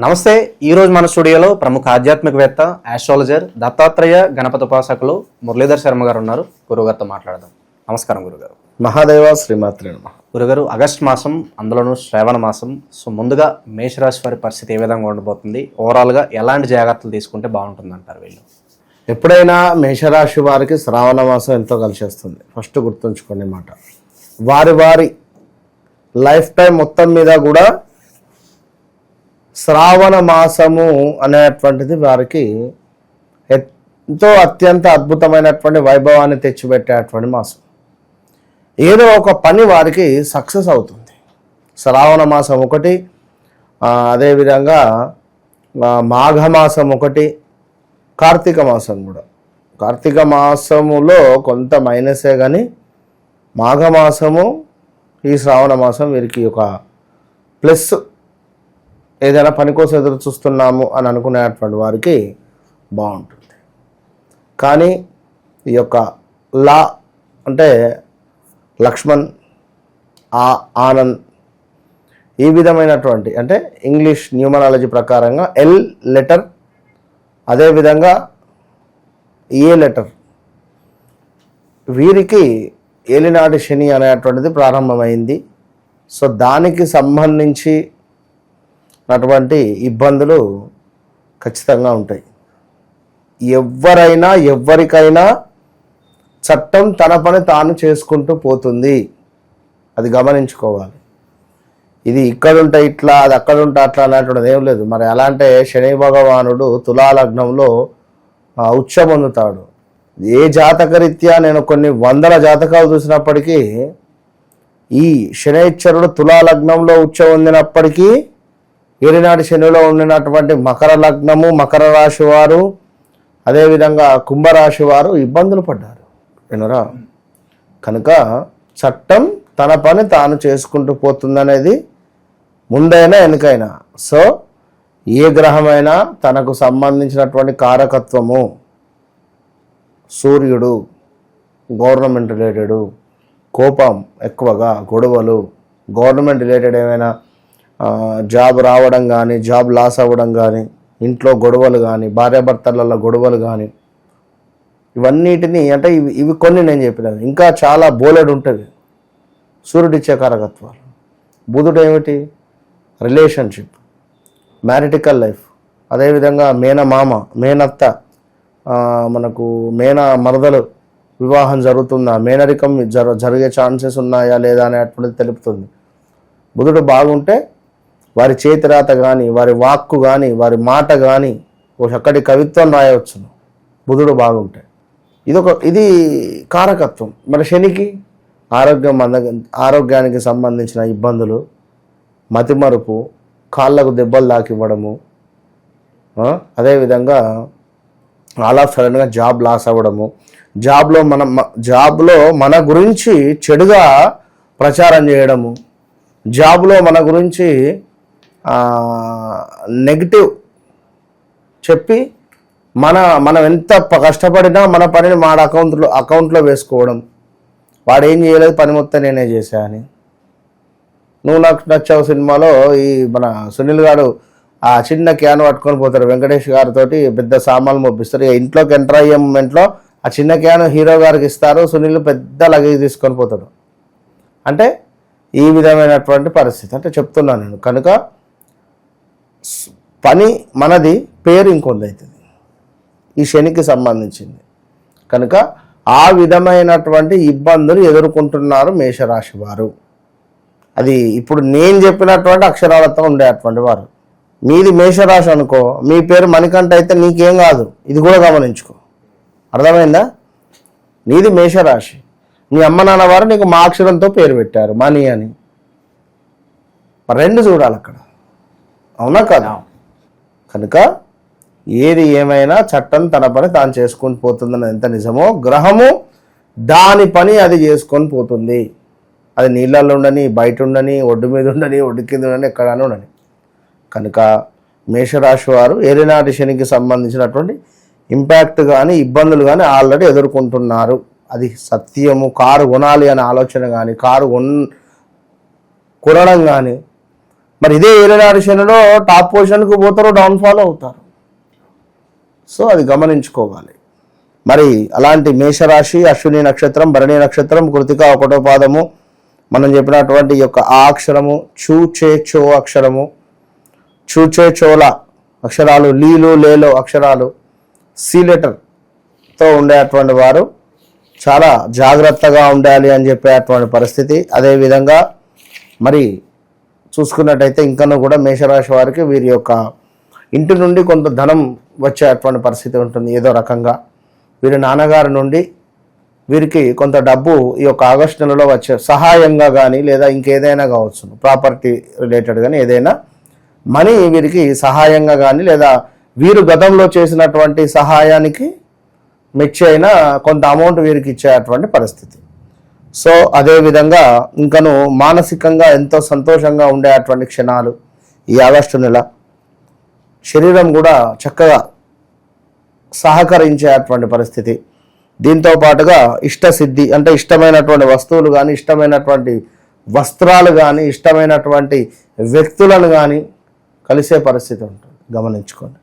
నమస్తే. ఈరోజు మన స్టూడియోలో ప్రముఖ ఆధ్యాత్మికవేత్త, ఆస్ట్రాలజర్, దత్తాత్రేయ గణపతి ఉపాసకులు మురళీధర్ శర్మ గారు ఉన్నారు. గురుగారితో మాట్లాడదాం. నమస్కారం గురుగారు. మహాదేవ శ్రీమాత్రే నమః. గురుగారు, ఆగస్ట్ మాసం, అందులోనూ శ్రావణ మాసం. సో ముందుగా మేషరాశి వారి పరిస్థితి ఏ విధంగా ఉండబోతుంది? ఓవరాల్గా ఎలాంటి జాగ్రత్తలు తీసుకుంటే బాగుంటుంది అంటారు వీళ్ళు? ఎప్పుడైనా మేషరాశి వారికి శ్రావణ మాసం ఎంతో కలిసి వస్తుంది. ఫస్ట్ గుర్తుంచుకోండి మాట, వారి లైఫ్ టైం మొత్తం మీద కూడా శ్రావణ మాసము అనేటువంటిది వారికి ఎంతో అత్యంత అద్భుతమైనటువంటి వైభవాన్ని తెచ్చిపెట్టేటువంటి మాసం. ఏదో ఒక పని వారికి సక్సెస్ అవుతుంది. శ్రావణ మాసం ఒకటి, అదేవిధంగా మాఘమాసం ఒకటి, కార్తీక మాసం కూడా. కార్తీక మాసములో కొంత మైనసే కానీ మాఘమాసము, ఈ శ్రావణ మాసం వీరికి ఒక ప్లస్. ఏదైనా పని కోసం ఎదురు చూస్తున్నాము అని అనుకునేటువంటి వారికి బాగుంటుంది. కానీ ఈ యొక్క లా అంటే లక్ష్మణ్, ఆనంద్, ఈ విధమైనటువంటి అంటే ఇంగ్లీష్ న్యూమరాలజీ ప్రకారంగా ఎల్ లెటర్, అదేవిధంగా ఏ లెటర్, వీరికి ఏలినాటి శని అనేటువంటిది ప్రారంభమైంది. సో దానికి సంబంధించి అటువంటి ఇబ్బందులు ఖచ్చితంగా ఉంటాయి. ఎవరికైనా చట్టం తన పని తాను చేసుకుంటూ పోతుంది, అది గమనించుకోవాలి. ఇది ఇక్కడుంటే ఇట్లా, అది అక్కడుంటే అట్లా అనేటువంటిది ఏం లేదు. మరి ఎలా అంటే శని భగవానుడు తులాలగ్నంలో ఉచ్చ పొందుతాడు. ఏ జాతకరీత్యా నేను కొన్ని వందల జాతకాలు చూసినప్పటికీ ఈ శనైశ్వరుడు తులాలగ్నంలో ఉచ్చ పొందినప్పటికీ ఏలినాటి శనిలో ఉండినటువంటి మకర లగ్నము, మకర రాశి వారు, అదేవిధంగా కుంభరాశి వారు ఇబ్బందులు పడ్డారు వినరా. కనుక చట్టం తన పని తాను చేసుకుంటూ పోతుందనేది ముందైనా వెనుకైనా. సో ఏ గ్రహమైనా తనకు సంబంధించినటువంటి కారకత్వము, సూర్యుడు గవర్నమెంట్ రిలేటెడ్, కోపం ఎక్కువగా, గొడవలు, గవర్నమెంట్ రిలేటెడ్ ఏమైనా జాబ్ రావడం కానీ, జాబ్ లాస్ అవ్వడం కానీ, ఇంట్లో గొడవలు కానీ, భార్యాభర్తలలో గొడవలు కానీ, ఇవన్నిటిని అంటే ఇవి కొన్ని నేను చెప్పినాను. ఇంకా చాలా బోలెడు ఉంటుంది. సూర్యుడిచ్చే కారకత్వాలు. బుధుడు ఏమిటి? రిలేషన్షిప్, మ్యారిటికల్ లైఫ్, అదేవిధంగా మేనమామ, మేనత్త, మనకు మేన మరదలు వివాహం జరుగుతుందా, మేనరికం జరిగే ఛాన్సెస్ ఉన్నాయా లేదా అనేటువంటిది తెలుపుతుంది. బుధుడు బాగుంటే వారి చేతిరాత కానీ, వారి వాక్కు కానీ, వారి మాట కానీ ఒక చక్కటి కవిత్వం రాయవచ్చును బుధుడు బాగుంటే. ఇది కారకత్వం. మరి శనికి ఆరోగ్యానికి సంబంధించిన ఇబ్బందులు, మతిమరుపు, కాళ్ళకు దెబ్బలు తాకివ్వడము, అదేవిధంగా ఆల్ ఆఫ్ సడన్గా జాబ్ లాస్ అవ్వడము, జాబ్లో మన గురించి చెడుగా ప్రచారం చేయడము, జాబ్లో మన గురించి నెగిటివ్ చెప్పి మనం ఎంత కష్టపడినా మన పనిని మన అకౌంట్లో వేసుకోవడం. వాడు ఏం చేయలేదు, పని మొత్తం నేనే చేశా అని. నువ్వు నాకు నచ్చావు సినిమాలో ఈ మన సునీల్ గారు ఆ చిన్న క్యాన్ పట్టుకొని పోతారు, వెంకటేష్ గారితో పెద్ద సామాన్లు మోపిస్తారు. ఇక ఇంట్లోకి ఎంటర్ అయ్యే మూమెంట్లో ఆ చిన్న క్యాన్ హీరో గారికి ఇస్తారు, సునీల్ పెద్ద లగేజ్ తీసుకొని పోతాడు. అంటే ఈ విధమైనటువంటి పరిస్థితి అంటే చెప్తున్నాను నేను. కనుక పని మనది, పేరు ఇంకొంది అవుతుంది, ఈ శనికి సంబంధించింది. కనుక ఆ విధమైనటువంటి ఇబ్బందులు ఎదుర్కొంటున్నారు మేషరాశి వారు. అది ఇప్పుడు నేను చెప్పినటువంటి అక్షరాలతో ఉండేటువంటి వారు. మీది మేషరాశి అనుకో, మీ పేరు మణికంఠ అయితే నీకేం కాదు, ఇది కూడా గమనించుకో. అర్థమైందా? నీది మేషరాశి, మీ అమ్మ నాన్న వారు నీకు మా అక్షరంతో పేరు పెట్టారు, మణి అని. రెండు చూడాలి అక్కడ, అవునా కదా? కనుక ఏది ఏమైనా చట్టం తన పని తాను చేసుకొని పోతుందని ఎంత నిజమో, గ్రహము దాని పని అది చేసుకొని పోతుంది. అది నీళ్ళల్లో ఉండని, బయట ఉండని, ఒడ్డు మీద ఉండని, ఒడ్డు కింద ఉండని, ఎక్కడానే ఉండని. కనుక మేషరాశి వారు ఏలినాటి శనికి సంబంధించినటువంటి ఇంపాక్ట్ కానీ, ఇబ్బందులు కానీ ఆల్రెడీ ఎదుర్కొంటున్నారు. అది సత్యము. కారు కొనాలి అనే ఆలోచన కానీ, కారు కొనడం కానీ, మరి ఇదే ఏలినాటి శనిలో టాప్ పొజిషన్కు పోతారు, డౌన్ఫాల్ అవుతారు. సో అది గమనించుకోవాలి. మరి అలాంటి మేషరాశి, అశ్విని నక్షత్రం, భరణి నక్షత్రం, కృతిక 1వ పాదము, మనం చెప్పినటువంటి ఈ యొక్క ఆ అక్షరము, చూచే చో అక్షరము, చూచే చోల అక్షరాలు, లీలు లేలో అక్షరాలు, సి లెటర్తో ఉండేటువంటి వారు చాలా జాగ్రత్తగా ఉండాలి అని చెప్పేటువంటి పరిస్థితి. అదేవిధంగా మరి చూసుకున్నట్టయితే ఇంకనూ కూడా మేషరాశి వారికి వీరి యొక్క ఇంటి నుండి కొంత ధనం వచ్చేటువంటి పరిస్థితి ఉంటుంది. ఏదో రకంగా వీరి నాన్నగారి నుండి వీరికి కొంత డబ్బు ఈ యొక్క ఆగస్టు నెలలో వచ్చే సహాయంగా కానీ లేదా ఇంకేదైనా కావచ్చు, ప్రాపర్టీ రిలేటెడ్ కానీ ఏదైనా మనీ వీరికి సహాయంగా కానీ లేదా వీరు గతంలో చేసినటువంటి సహాయానికి మెచ్చి అయినా కొంత అమౌంట్ వీరికి ఇచ్చేటువంటి పరిస్థితి. సో అదేవిధంగా ఇంకను మానసికంగా ఎంతో సంతోషంగా ఉండేటువంటి క్షణాలు ఈ ఆగస్టు నెల. శరీరం కూడా చక్కగా సహకరించేటువంటి పరిస్థితి. దీంతో పాటుగా ఇష్టసిద్ధి అంటే ఇష్టమైనటువంటి వస్తువులు కానీ, ఇష్టమైనటువంటి వస్త్రాలు కానీ, ఇష్టమైనటువంటి వ్యక్తులను కానీ కలిసే పరిస్థితి ఉంటుంది, గమనించుకోండి.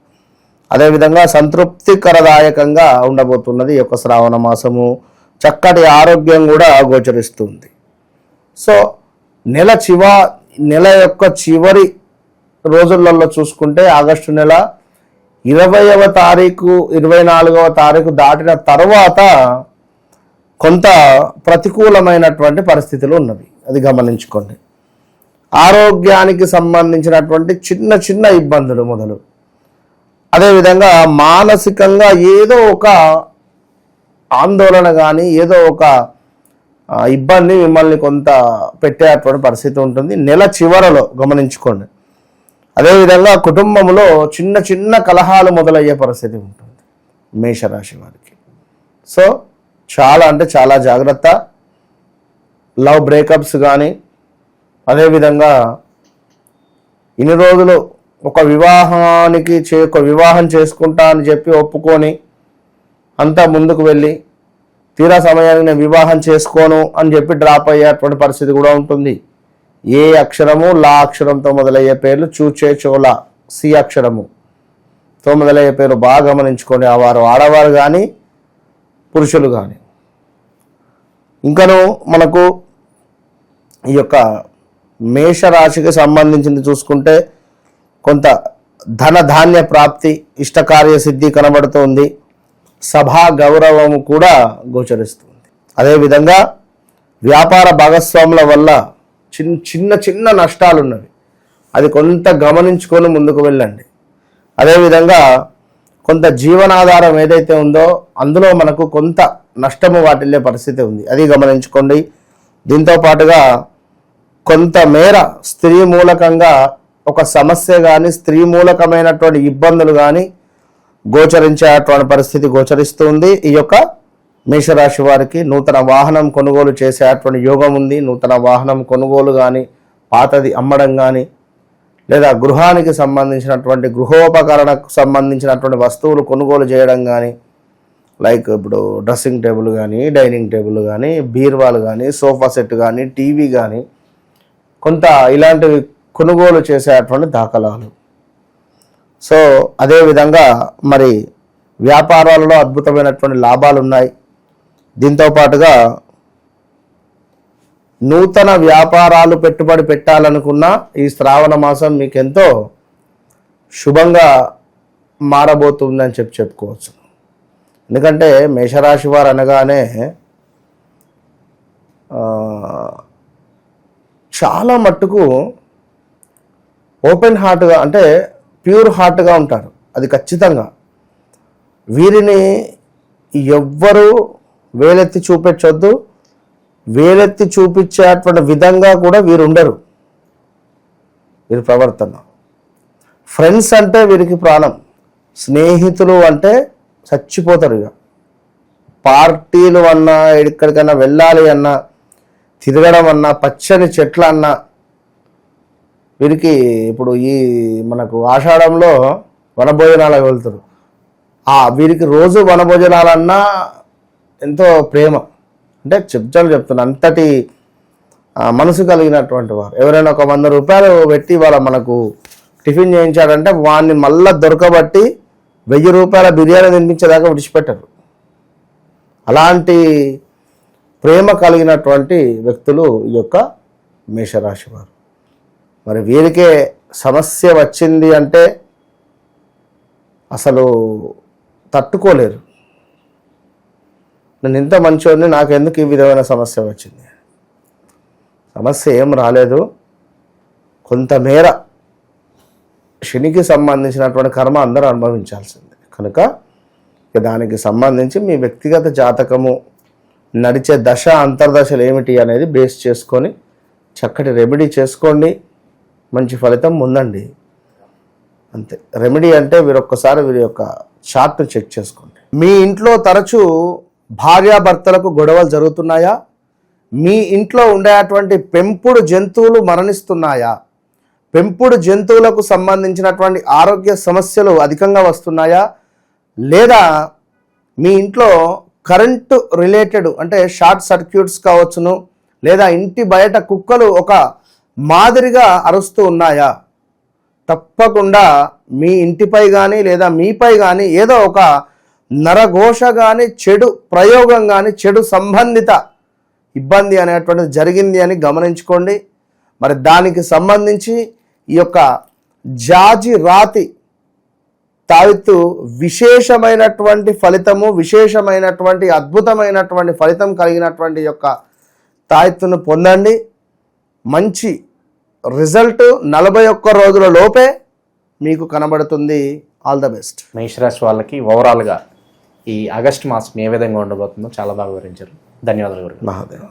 అదేవిధంగా సంతృప్తికరదాయకంగా ఉండబోతున్నది ఈ యొక్క శ్రావణ మాసము. చక్కటి ఆరోగ్యం కూడా గోచరిస్తుంది. సో నెల యొక్క చివరి రోజులలో చూసుకుంటే ఆగస్టు నెల 20వ తారీఖు 24వ తారీఖు దాటిన తర్వాత కొంత ప్రతికూలమైనటువంటి పరిస్థితులు ఉన్నవి, అది గమనించుకోండి. ఆరోగ్యానికి సంబంధించినటువంటి చిన్న చిన్న ఇబ్బందులు మొదలు, అదేవిధంగా మానసికంగా ఏదో ఒక ఆందోళన కానీ ఏదో ఒక ఇబ్బంది మిమ్మల్ని కొంత పెట్టేటువంటి పరిస్థితి ఉంటుంది నెల చివరలో, గమనించుకోండి. అదేవిధంగా కుటుంబంలో చిన్న చిన్న కలహాలు మొదలయ్యే పరిస్థితి ఉంటుంది మేషరాశి వారికి. సో చాలా అంటే చాలా జాగ్రత్త. లవ్ బ్రేకప్స్ కానీ, అదేవిధంగా ఇన్ని రోజులు ఒక వివాహం చేసుకుంటా అని చెప్పి ఒప్పుకొని అంతా ముందుకు వెళ్ళి తీరా సమయానికి నేను వివాహం చేసుకోను అని చెప్పి డ్రాప్ అయ్యేటువంటి పరిస్థితి కూడా ఉంటుంది. ఏ అక్షరము లా అక్షరంతో మొదలయ్యే పేర్లు, చూచే చోళ సి అక్షరముతో మొదలయ్యే పేరు బాగా గమనించుకోండి. వారు ఆడవారు కానీ పురుషులు కానీ. ఇంకను మనకు ఈ యొక్క మేషరాశికి సంబంధించింది చూసుకుంటే కొంత ధన ధాన్య ప్రాప్తి, ఇష్టకార్య సిద్ధి కనబడుతుంది. సభా గౌరవము కూడా గోచరిస్తుంది. అదేవిధంగా వ్యాపార భాగస్వాముల వల్ల చిన్న చిన్న నష్టాలు ఉన్నవి, అది కొంత గమనించుకొని ముందుకు వెళ్ళండి. అదేవిధంగా కొంత జీవనాధారం ఏదైతే ఉందో అందులో మనకు కొంత నష్టము వాటిల్లే పరిస్థితి ఉంది, అది గమనించుకోండి. దీంతో పాటుగా కొంతమేర స్త్రీ మూలకంగా ఒక సమస్య కానీ, స్త్రీ మూలకమైనటువంటి ఇబ్బందులు కానీ గోచరించేటువంటి పరిస్థితి గోచరిస్తుంది. ఈ యొక్క మేషరాశి వారికి నూతన వాహనం కొనుగోలు చేసేటువంటి యోగం ఉంది. నూతన వాహనం కొనుగోలు కానీ, పాతది అమ్మడం కానీ, లేదా గృహానికి సంబంధించినటువంటి గృహోపకరణకు సంబంధించినటువంటి వస్తువులు కొనుగోలు చేయడం కానీ, లైక్ ఇప్పుడు డ్రెస్సింగ్ టేబుల్ కానీ, డైనింగ్ టేబుల్ కానీ, బీర్వాలు కానీ, సోఫా సెట్ కానీ, టీవీ కానీ, కొంత ఇలాంటివి కొనుగోలు చేసేటువంటి దాఖలాలు. సో అదేవిధంగా మరి వ్యాపారాలలో అద్భుతమైనటువంటి లాభాలు ఉన్నాయి. దీంతో పాటుగా నూతన వ్యాపారాలు పెట్టుబడి పెట్టాలనుకున్న ఈ శ్రావణ మాసం మీకు ఎంతో శుభంగా మారబోతుందని చెప్పుకోవచ్చు. ఎందుకంటే మేషరాశి వారు అనగానే చాలా మట్టుకు ఓపెన్ హార్ట్గా అంటే ప్యూర్ హార్ట్గా ఉంటారు, అది ఖచ్చితంగా. వీరిని ఎవ్వరూ వేలెత్తి చూపించొద్దు, వేలెత్తి చూపించేటువంటి విధంగా కూడా వీరు ఉండరు. వీరి ప్రవర్తన, ఫ్రెండ్స్ అంటే వీరికి ప్రాణం, స్నేహితులు అంటే చచ్చిపోతారు. ఇక పార్టీలు అన్నా, ఎక్కడికైనా వెళ్ళాలి అన్నా, తిరగడం అన్నా, పచ్చని చెట్లు అన్నా వీరికి ఇప్పుడు ఈ మనకు ఆషాఢంలో వనభోజనాలకు వెళ్తారు. వీరికి రోజు వనభోజనాలన్నా ఎంతో ప్రేమ, అంటే చెప్తున్నా అంతటి మనసు కలిగినటువంటి వారు. ఎవరైనా ఒక 100 రూపాయలు పెట్టి వాళ్ళ మనకు టిఫిన్ చేయించాడంటే వాడిని మళ్ళా దొరకబట్టి 1000 రూపాయల బిర్యానీ తినిపించేదాకా విడిచిపెట్టరు. అలాంటి ప్రేమ కలిగినటువంటి వ్యక్తులు ఈ యొక్క మేషరాశి వారు. మరి వీరికే సమస్య వచ్చింది అంటే అసలు తట్టుకోలేరు. నేను ఇంత మంచివాడిని, నాకెందుకు ఈ విధమైన సమస్య వచ్చింది? సమస్య ఏం రాలేదు, కొంతమేర శనికి సంబంధించినటువంటి కర్మ అందరూ అనుభవించాల్సిందే. కనుక దానికి సంబంధించి మీ వ్యక్తిగత జాతకము, నడిచే దశ అంతర్దశలు ఏమిటి అనేది బేస్ చేసుకొని చక్కటి రెమెడీ చేసుకోండి, మంచి ఫలితం ఉందండి. అంతే. రెమెడీ అంటే వీరొక్కసారి వీరి యొక్క చార్ట్ను చెక్ చేసుకోండి. మీ ఇంట్లో తరచూ భార్యాభర్తలకు గొడవలు జరుగుతున్నాయా? మీ ఇంట్లో ఉండేటువంటి పెంపుడు జంతువులు మరణిస్తున్నాయా? పెంపుడు జంతువులకు సంబంధించినటువంటి ఆరోగ్య సమస్యలు అధికంగా వస్తున్నాయా? లేదా మీ ఇంట్లో కరెంటు రిలేటెడ్ అంటే షార్ట్ సర్క్యూట్స్ కావచ్చును, లేదా ఇంటి బయట కుక్కలు ఒక మాదిరిగా అరుస్తూ ఉన్నాయా? తప్పకుండా మీ ఇంటిపై కానీ లేదా మీపై కానీ ఏదో ఒక నరఘోష కానీ, చెడు ప్రయోగం కానీ, చెడు సంబంధిత ఇబ్బంది అనేటువంటిది జరిగింది అని గమనించుకోండి. మరి దానికి సంబంధించి ఈ యొక్క జాజి రాతి తావిత్తు విశేషమైనటువంటి ఫలితము, విశేషమైనటువంటి అద్భుతమైనటువంటి ఫలితం కలిగినటువంటి యొక్క తాయెత్తును పొందండి. మంచి రిజల్ట్ 41 రోజుల లోపే మీకు కనబడుతుంది. All the best. మేషరాశి వాళ్ళకి ఓవరాల్గా ఈ ఆగస్టు మాసం ఏ విధంగా ఉండబోతుందో చాలా బాగా వివరించారు. ధన్యవాదాలు గురుగారు. మహాదేవ్.